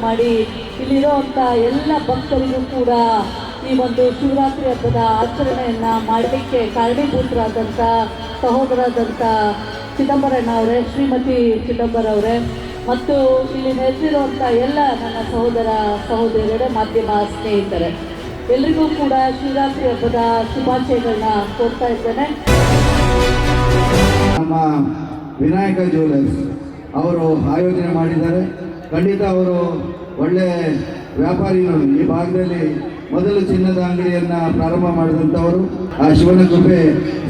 ಮಾಡಿ ಇಲ್ಲಿರುವಂಥ ಎಲ್ಲ ಭಕ್ತರಿಗೂ ಕೂಡ ಈ ಒಂದು ಶಿವರಾತ್ರಿ ಹಬ್ಬದ ಆಚರಣೆಯನ್ನು ಮಾಡಲಿಕ್ಕೆ ಕಾರಣೀಭೂತರಾದಂಥ ಸಹೋದರರಾದಂಥ ಚಿದಂಬರಣ್ಣ ಅವರೇ, ಶ್ರೀಮತಿ ಚಿದಂಬರ ಅವರೇ ಮತ್ತು ಇಲ್ಲಿ ನೆರೆದಿರುವಂಥ ಎಲ್ಲ ನನ್ನ ಸಹೋದರ ಸಹೋದರಿಯರೇ, ಮಾಧ್ಯಮ ಸ್ನೇಹಿತರೆ, ಎಲ್ರಿಗೂ ಕೂಡ ಶಿವರಾತ್ರಿ ಹಬ್ಬದ ಶುಭಾಶಯಗಳನ್ನ ಕೋರ್ತಾ ಇದ್ದೇನೆ. ನಮ್ಮ ವಿನಾಯಕ ಜ್ಯುವೆಲರ್ಸ್ ಅವರು ಆಯೋಜನೆ ಮಾಡಿದ್ದಾರೆ. ಖಂಡಿತ ಅವರು ಒಳ್ಳೆ ವ್ಯಾಪಾರಿಗಳು. ಈ ಭಾಗದಲ್ಲಿ ಮೊದಲು ಚಿನ್ನದ ಅಂಗಡಿಯನ್ನು ಪ್ರಾರಂಭ ಮಾಡಿದಂಥವರು. ಆ ಶಿವನ ಕೃಪೆ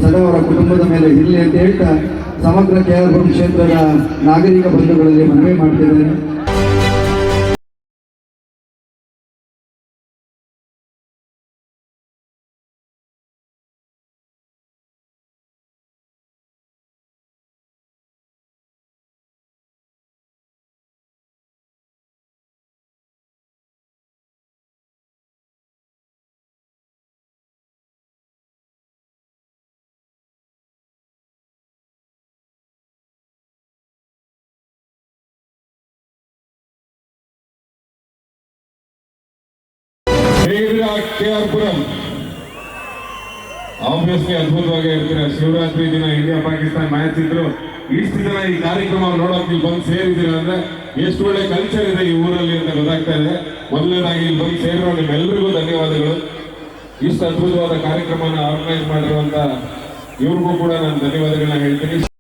ಸದಾ ಅವರ ಕುಟುಂಬದ ಮೇಲೆ ಇರಲಿ ಅಂತ ಹೇಳ್ತಾ ಸಮಗ್ರ KR ಕ್ಷೇತ್ರದ ನಾಗರಿಕ ಬಂಧುಗಳಲ್ಲಿ ಮನವಿ ಮಾಡ್ತಿದ್ದೇನೆ. KR ಆಬ್ವಿಯಸ್ಲಿ ಅದ್ಭುತವಾಗಿ ಇರ್ತೀರ. ಶಿವರಾತ್ರಿ ದಿನ ಇಂಡಿಯಾ ಪಾಕಿಸ್ತಾನ ಮ್ಯಾಚ್ ಇದ್ರು ಇಷ್ಟು ಜನ ಈ ಕಾರ್ಯಕ್ರಮ ನೋಡೋಕೆ ಇಲ್ಲಿ ಬಂದು ಸೇರಿದ್ದೀರ ಅಂದ್ರೆ ಎಷ್ಟು ಒಳ್ಳೆ ಕಲ್ಚರ್ ಇದೆ ಈ ಊರಲ್ಲಿ ಅಂತ ಗೊತ್ತಾಗ್ತಾ ಇದೆ. ಮೊದಲನೇದಾಗಿ ಇಲ್ಲಿ ಬಂದು ಸೇರಿರೋ ನಿಮ್ಮೆಲ್ಲರಿಗೂ ಧನ್ಯವಾದಗಳು. ಇಷ್ಟು ಅದ್ಭುತವಾದ ಕಾರ್ಯಕ್ರಮನ ಆರ್ಗನೈಸ್ ಮಾಡಿರುವಂತ ಇವ್ರಿಗೂ ಕೂಡ ನಾನು ಧನ್ಯವಾದಗಳನ್ನ ಹೇಳ್ತೀನಿ.